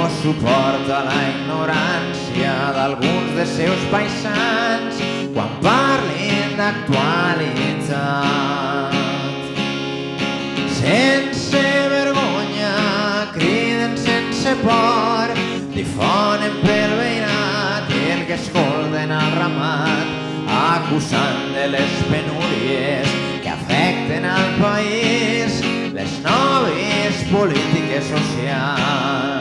no suporta la ignorància d'alguns dels seus paisans quan parlin d'actualitat. Sense vergonya, criden sense por, difonen pel veïnat el que escolten al ramat, acusant de les penúries que afecten al país les noves polítiques socials.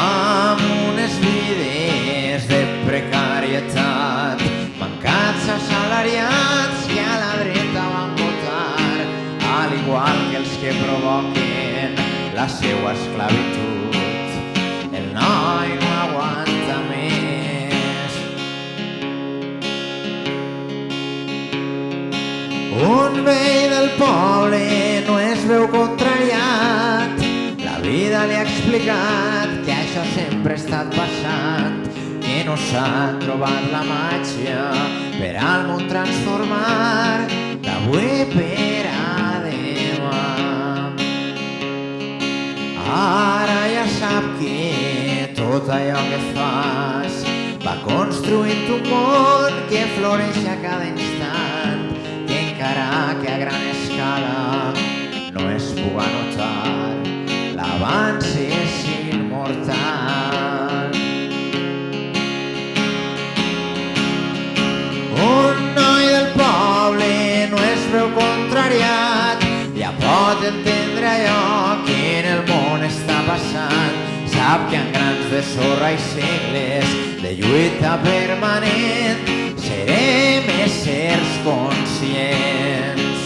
Amb unes vides de precarietat, mancats assalariats que a la dreta van votar, al igual que els que provoquen la seua esclavitud. El noi no aguanta més. Un vell del poble no es veu contrariat, la vida li ha explicat que això sempre ha estat passant, que no s'ha trobat la màgia per al món transformar d'avui per a demà. Ara ja sap que tot allò que fas va construint un món que floreix a cada instant, que encara que a gran escala no es puga notar, l'avanç és immortal. Un noi del poble no es veu contrariat, ja pot entendre allò que en el món està passant, sap que en grans de sorra i segles de lluita permanent serem éssers conscients.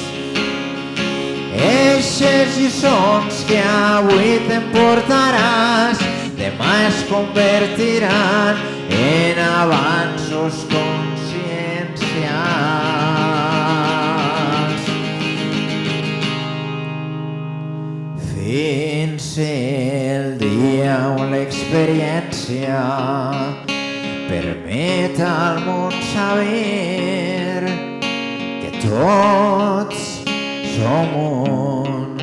Eixes lliçons que avui t'emportaràs demà es convertiran en avanços consciencials. Fins el dia on l'experiència permet al món saber que tots som un